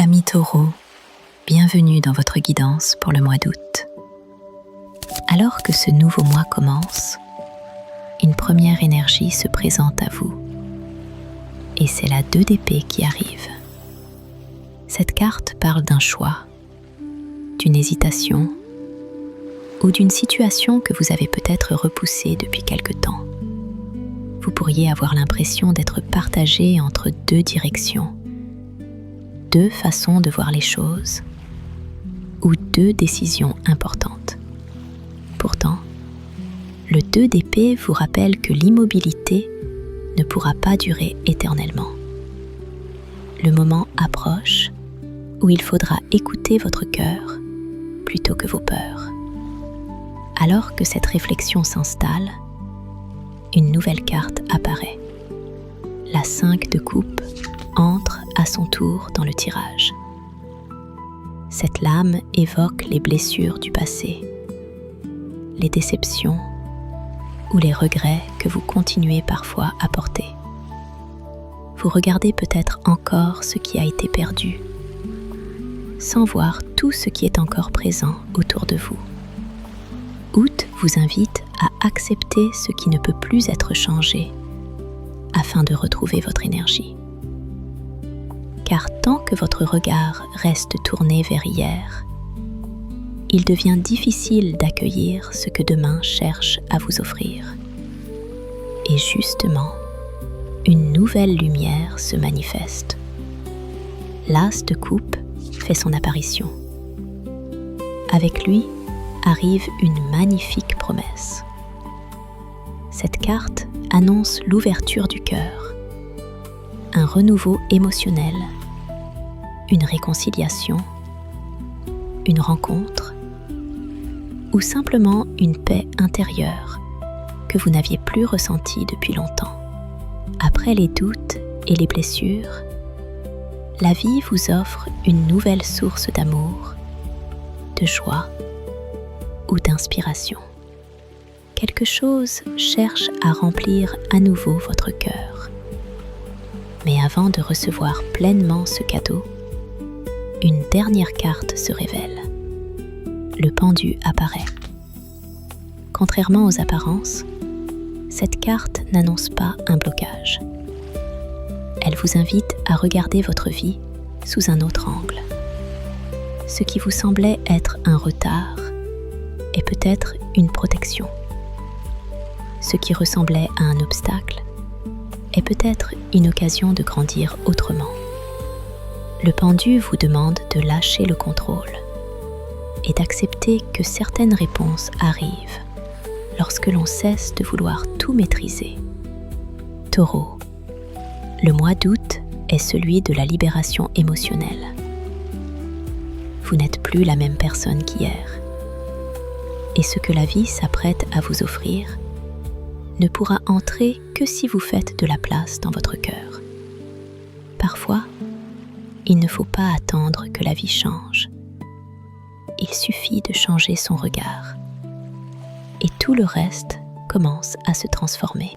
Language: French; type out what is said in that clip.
Amis Taureaux, bienvenue dans votre guidance pour le mois d'août. Alors que ce nouveau mois commence, une première énergie se présente à vous. Et c'est la 2 d'épée qui arrive. Cette carte parle d'un choix, d'une hésitation ou d'une situation que vous avez peut-être repoussée depuis quelque temps. Vous pourriez avoir l'impression d'être partagé entre 2 directions, 2 façons de voir les choses ou 2 décisions importantes. Pourtant, le 2 d'épée vous rappelle que l'immobilité ne pourra pas durer éternellement. Le moment approche où il faudra écouter votre cœur plutôt que vos peurs. Alors que cette réflexion s'installe, une nouvelle carte apparaît. La 5 de coupe entre à son tour dans le tirage. Cette lame évoque les blessures du passé, les déceptions ou les regrets que vous continuez parfois à porter. Vous regardez peut-être encore ce qui a été perdu, sans voir tout ce qui est encore présent autour de vous. Août vous invite à accepter ce qui ne peut plus être changé, afin de retrouver votre énergie. Car tant que votre regard reste tourné vers hier, il devient difficile d'accueillir ce que demain cherche à vous offrir. Et justement, une nouvelle lumière se manifeste. L'As de coupe fait son apparition. Avec lui arrive une magnifique promesse. Cette carte annonce l'ouverture du cœur, un renouveau émotionnel, une réconciliation, une rencontre ou simplement une paix intérieure que vous n'aviez plus ressentie depuis longtemps. Après les doutes et les blessures, la vie vous offre une nouvelle source d'amour, de joie ou d'inspiration. Quelque chose cherche à remplir à nouveau votre cœur. Mais avant de recevoir pleinement ce cadeau, une dernière carte se révèle. Le pendu apparaît. Contrairement aux apparences, cette carte n'annonce pas un blocage. Elle vous invite à regarder votre vie sous un autre angle. Ce qui vous semblait être un retard est peut-être une protection. Ce qui ressemblait à un obstacle est peut-être une occasion de grandir autrement. Le pendu vous demande de lâcher le contrôle et d'accepter que certaines réponses arrivent lorsque l'on cesse de vouloir tout maîtriser. Taureau, le mois d'août est celui de la libération émotionnelle. Vous n'êtes plus la même personne qu'hier. Et ce que la vie s'apprête à vous offrir ne pourra entrer que si vous faites de la place dans votre cœur. Parfois, il ne faut pas attendre que la vie change. Il suffit de changer son regard. Et tout le reste commence à se transformer.